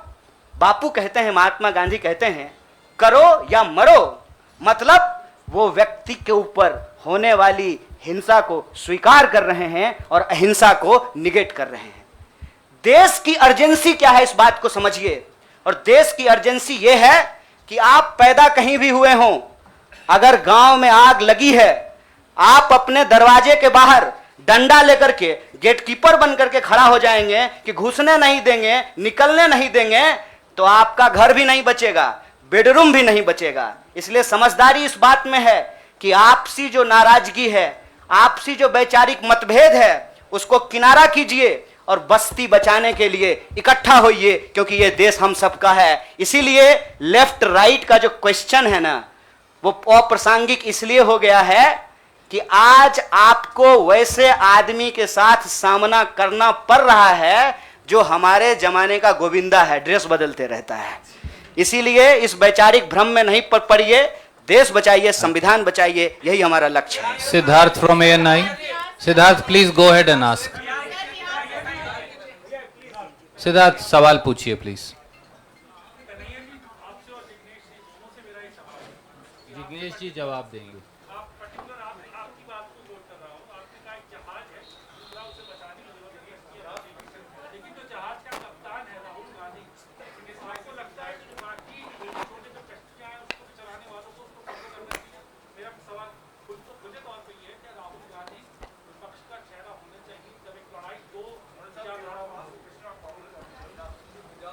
बापू कहते हैं, महात्मा गांधी कहते हैं, करो या मरो, मतलब वो व्यक्ति के ऊपर होने वाली हिंसा को स्वीकार कर रहे हैं और अहिंसा को निगेट कर रहे हैं। देश की अर्जेंसी क्या है, इस बात को समझिए। और देश की अर्जेंसी ये है कि आप पैदा कहीं भी हुए हों, अगर गांव में आग लगी है, आप अपने दरवाजे के बाहर डंडा लेकर के गेटकीपर बन करके खड़ा हो जाएंगे कि घुसने नहीं देंगे, निकलने नहीं देंगे, तो आपका घर भी नहीं बचेगा, बेडरूम भी नहीं बचेगा। इसलिए समझदारी इस बात में है कि आपसी जो नाराजगी है, आपसी जो वैचारिक मतभेद है, उसको किनारा कीजिए और बस्ती बचाने के लिए इकट्ठा होइए, क्योंकि ये देश हम सबका है। इसीलिए लेफ्ट राइट का जो क्वेश्चन है ना, वो अप्रासंगिक इसलिए हो गया है कि आज आपको वैसे आदमी के साथ सामना करना पड़ रहा है जो हमारे जमाने का गोविंदा है, ड्रेस बदलते रहता है। इसीलिए इस वैचारिक भ्रम में नहीं पड़िए, देश बचाइए, संविधान बचाइए, यही हमारा लक्ष्य है। Siddharth from ANI, Siddharth please go ahead and ask. Siddharth सवाल पूछिए प्लीज। जिग्नेश जी जवाब देंगे।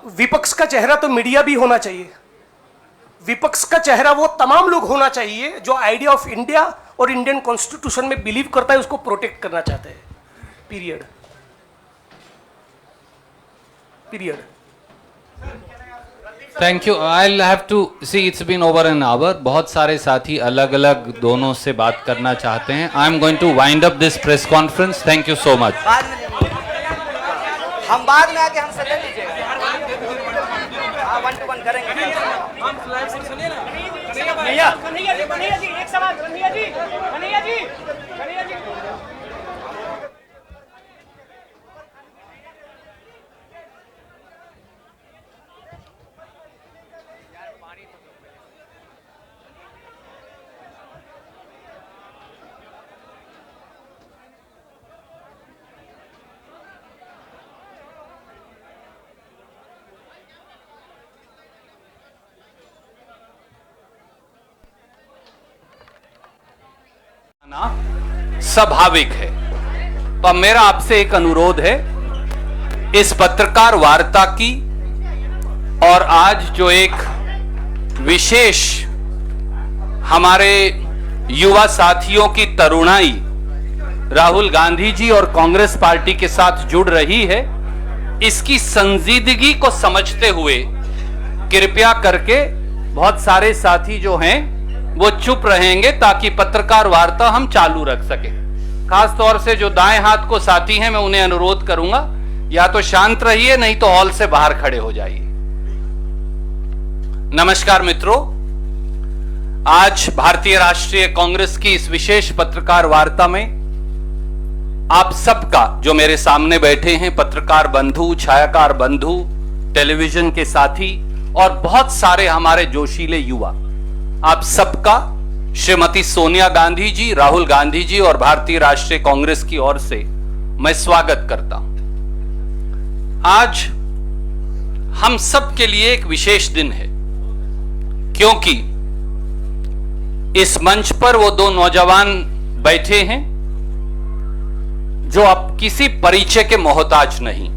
विपक्ष का चेहरा तो मीडिया भी होना चाहिए। विपक्ष का चेहरा वो तमाम लोग होना चाहिए जो आइडिया ऑफ इंडिया और इंडियन कॉन्स्टिट्यूशन में बिलीव करता है, उसको प्रोटेक्ट करना चाहते हैं। Period. Thank you. I have to see, it's been over an hour. बहुत सारे साथी अलग अलग दोनों से बात करना चाहते हैं। I am going to wind up this press conference. Thank you so much. हम बाद में आके हमसे ले लीजिएगा, 1-to-1 करेंगे। कन्हैया जी एक सवाल। कन्हैया जी स्वाभाविक है। तो अब मेरा आपसे एक अनुरोध है, इस पत्रकार वार्ता की और आज जो एक विशेष हमारे युवा साथियों की तरुणाई राहुल गांधी जी और कांग्रेस पार्टी के साथ जुड़ रही है, इसकी संजीदगी को समझते हुए कृपया करके बहुत सारे साथी जो हैं वो चुप रहेंगे ताकि पत्रकार वार्ता हम चालू रख सके। खास तौर से जो दाएं हाथ को साथी हैं, मैं उन्हें अनुरोध करूंगा या तो शांत रहिए, नहीं तो हॉल से बाहर खड़े हो जाइए। नमस्कार मित्रों, आज भारतीय राष्ट्रीय कांग्रेस की इस विशेष पत्रकार वार्ता में आप सबका, जो मेरे सामने बैठे हैं, पत्रकार बंधु, छायाकार बंधु, टेलीविजन के साथी और बहुत सारे हमारे जोशीले युवा, आप सबका श्रीमती सोनिया गांधी जी, राहुल गांधी जी और भारतीय राष्ट्रीय कांग्रेस की ओर से मैं स्वागत करता हूं। आज हम सब के लिए एक विशेष दिन है, क्योंकि इस मंच पर वो दो नौजवान बैठे हैं जो अब किसी परिचय के मोहताज नहीं,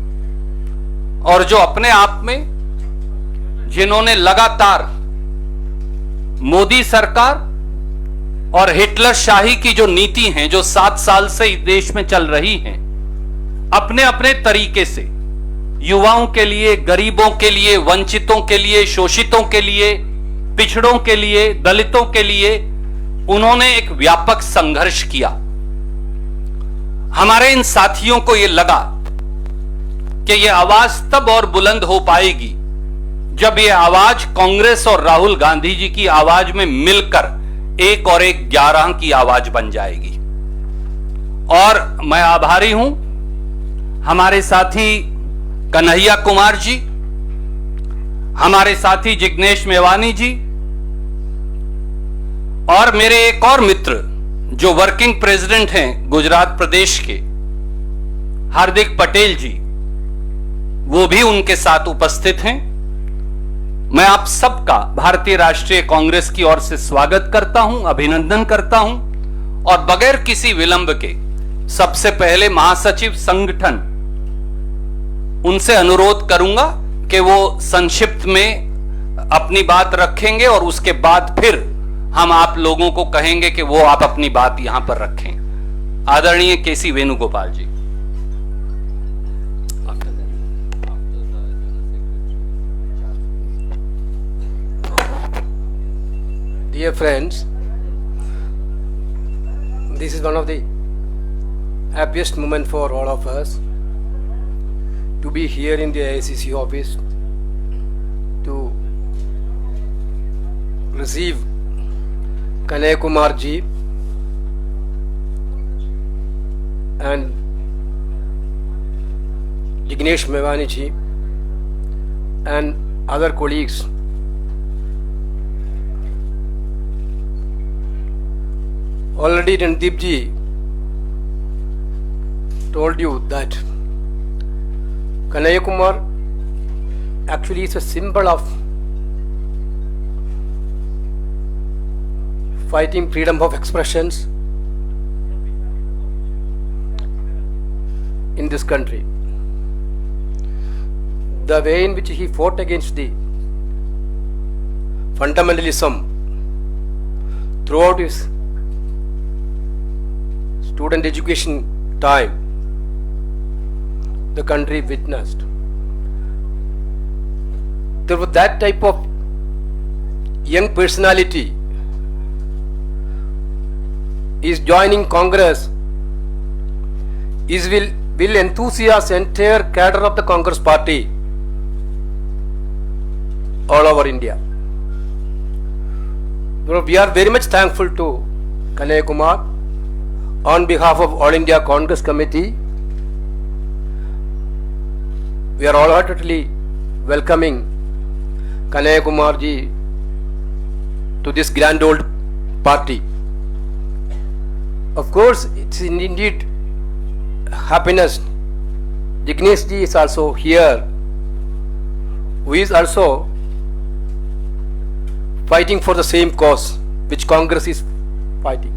और जो अपने आप में, जिन्होंने लगातार मोदी सरकार और हिटलर शाही की जो नीति है जो 7 साल से इस देश में चल रही है, अपने अपने तरीके से युवाओं के लिए, गरीबों के लिए, वंचितों के लिए, शोषितों के लिए, पिछड़ों के लिए, दलितों के लिए उन्होंने एक व्यापक संघर्ष किया। हमारे इन साथियों को यह लगा कि यह आवाज तब और बुलंद हो पाएगी जब यह आवाज कांग्रेस और राहुल गांधी जी की आवाज में मिलकर 1 और 1 11 की आवाज बन जाएगी। और मैं आभारी हूं हमारे साथी कन्हैया कुमार जी, हमारे साथी जिग्नेश मेवानी जी और मेरे एक और मित्र जो वर्किंग प्रेसिडेंट हैं गुजरात प्रदेश के, हार्दिक पटेल जी, वो भी उनके साथ उपस्थित हैं। मैं आप सबका भारतीय राष्ट्रीय कांग्रेस की ओर से स्वागत करता हूं, अभिनंदन करता हूं और बगैर किसी विलंब के सबसे पहले महासचिव संगठन उनसे अनुरोध करूंगा कि वो संक्षिप्त में अपनी बात रखेंगे और उसके बाद फिर हम आप लोगों को कहेंगे कि वो आप अपनी बात यहां पर रखें। आदरणीय केसी वेणुगोपाल जी। Dear friends, this is one of the happiest moment for all of us to be here in the ICC office to receive Kanhaiya Kumar ji and Jignesh Mevani ji and other colleagues. Already Randeep ji told you that Kanhaiya Kumar actually is a symbol of fighting freedom of expressions in this country. The way in which he fought against the fundamentalism throughout his student education time, the country witnessed. There was that type of young personality is joining Congress, will enthusiast entire cadre of the Congress party all over India. We are very much thankful to Kanhaiya Kumar on behalf of All India Congress Committee. We are wholeheartedly welcoming Kanhaiya Kumar ji to this grand old party. Of course, it's indeed happiness. Jignesh ji is also here, who is also fighting for the same cause which Congress is fighting.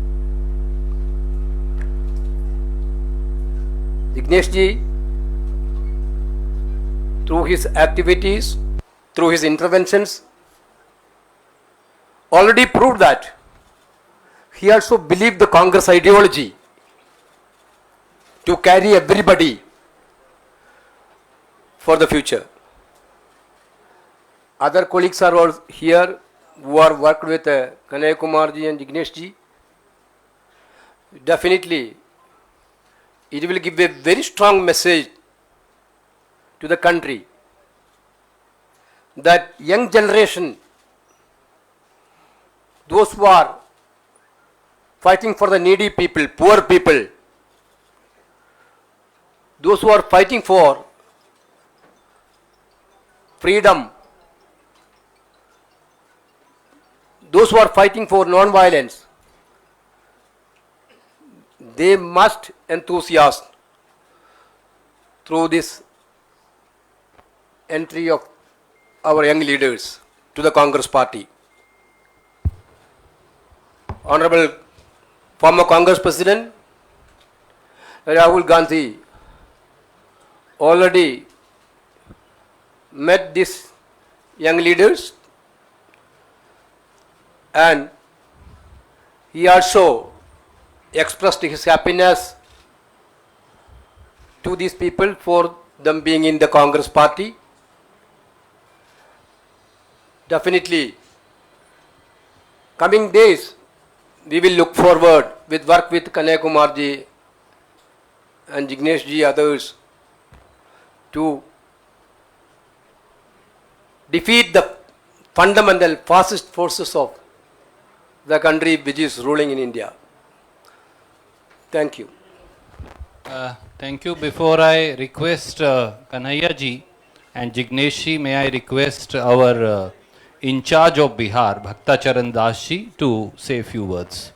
Jignesh ji, through his activities, through his interventions, already proved that he also believed the Congress ideology to carry everybody for the future. Other colleagues are all here who are worked with Kanhaiya Kumar ji and Jignesh ji. Definitely, it will give a very strong message to the country that young generation, those who are fighting for the needy people, poor people, those who are fighting for freedom, those who are fighting for non-violence, they must enthusiast through this entry of our young leaders to the Congress party. Honorable former Congress President Rahul Gandhi already met these young leaders, and he also expressed his happiness to these people for them being in the Congress party. Definitely, coming days, we will look forward with work with Kanhaiya Kumar ji and Jignesh ji, others, to defeat the fundamental fascist forces of the country which is ruling in India. Thank you. Thank you. Before I request Kanhaiya ji and Jignesh ji, may I request our in charge of Bihar, Bhakta Charan Das ji, to say a few words.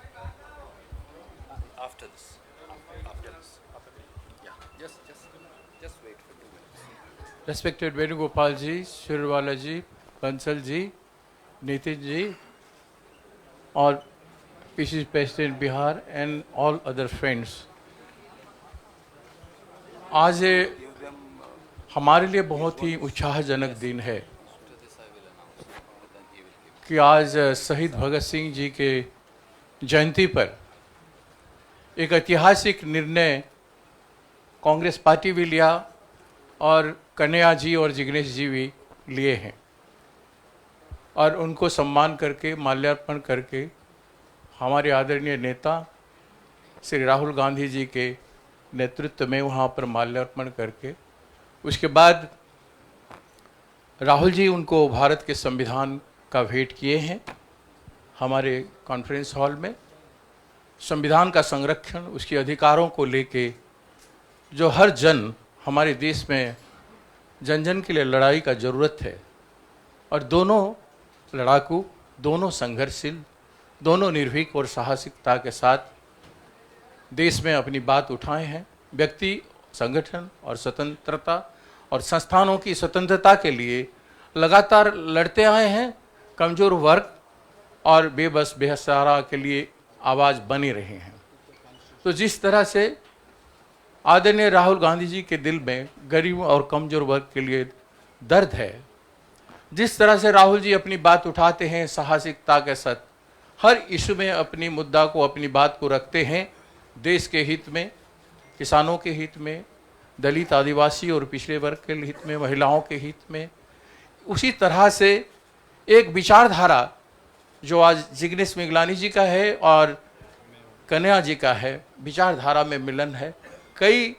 After this. Yeah, just wait for 2 minutes. Respected Venugopal ji, Shirwala ji, Bansal ji, Nitin ji, और PCC President Bihar and all other friends. आज हमारे लिए बहुत ही उत्साहजनक दिन है कि आज शहीद भगत सिंह जी के जयंती पर एक ऐतिहासिक निर्णय कांग्रेस पार्टी भी लिया और कन्हैया जी और जिग्नेश जी भी लिए हैं और उनको सम्मान करके माल्यार्पण करके हमारे आदरणीय नेता श्री राहुल गांधी जी के नेतृत्व में वहाँ पर माल्यार्पण करके उसके बाद राहुल जी उनको भारत के संविधान का भेंट किए हैं हमारे कॉन्फ्रेंस हॉल में। संविधान का संरक्षण, उसके अधिकारों को लेके जो हर जन हमारे देश में जन जन के लिए लड़ाई का ज़रूरत है और दोनों लड़ाकू, दोनों संघर्षशील, दोनों निर्भीक और साहसिकता के साथ देश में अपनी बात उठाए हैं। व्यक्ति, संगठन और स्वतंत्रता और संस्थानों की स्वतंत्रता के लिए लगातार लड़ते आए हैं। कमज़ोर वर्ग और बेबस बेसहारा के लिए आवाज़ बनी रहे हैं। तो जिस तरह से आदरणीय राहुल गांधी जी के दिल में गरीब और कमज़ोर वर्ग के लिए दर्द है, जिस तरह से राहुल जी अपनी बात उठाते हैं साहसिकता के साथ, हर इशू में अपनी मुद्दा को, अपनी बात को रखते हैं, देश के हित में, किसानों के हित में, दलित, आदिवासी और पिछड़े वर्ग के हित में, महिलाओं के हित में, उसी तरह से एक विचारधारा जो आज जिग्नेश मिगलानी जी का है और कन्हैया जी का है, विचारधारा में मिलन है। कई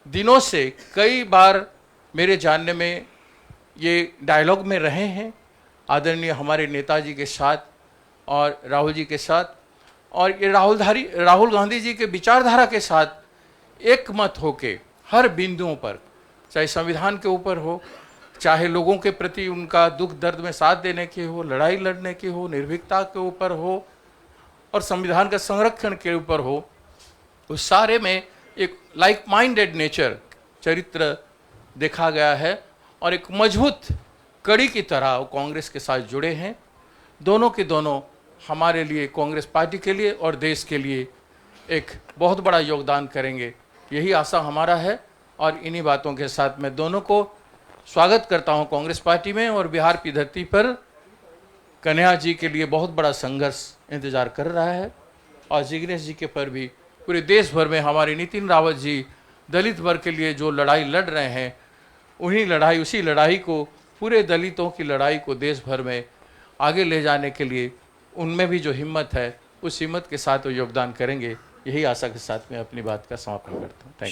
दिनों से कई बार मेरे जानने में ये डायलॉग में रहे हैं आदरणीय हमारे नेताजी के साथ और राहुल जी के साथ, और ये राहुल गांधी जी के विचारधारा के साथ एक मत होके हर बिंदुओं पर, चाहे संविधान के ऊपर हो, चाहे लोगों के प्रति उनका दुख दर्द में साथ देने की हो, लड़ाई लड़ने की हो, निर्भीकता के ऊपर हो और संविधान का संरक्षण के ऊपर हो, उस सारे में एक लाइक माइंडेड नेचर, चरित्र देखा गया है और एक मजबूत कड़ी की तरह वो कांग्रेस के साथ जुड़े हैं। दोनों के दोनों हमारे लिए, कांग्रेस पार्टी के लिए और देश के लिए एक बहुत बड़ा योगदान करेंगे, यही आशा हमारा है। और इन्हीं बातों के साथ मैं दोनों को स्वागत करता हूं कांग्रेस पार्टी में। और बिहार की धरती पर कन्हैया जी के लिए बहुत बड़ा संघर्ष इंतजार कर रहा है और जिग्नेश जी के पर भी पूरे देश भर में हमारे नितिन रावत जी दलित वर्ग के लिए जो लड़ाई लड़ रहे हैं, उसी लड़ाई को, पूरे दलितों की लड़ाई को देश भर में आगे ले जाने के लिए उनमें भी जो हिम्मत है, उस हिम्मत के साथ वो योगदान करेंगे। यही आशा के साथ मैं अपनी बात का समापन करता हूँ। Thank you.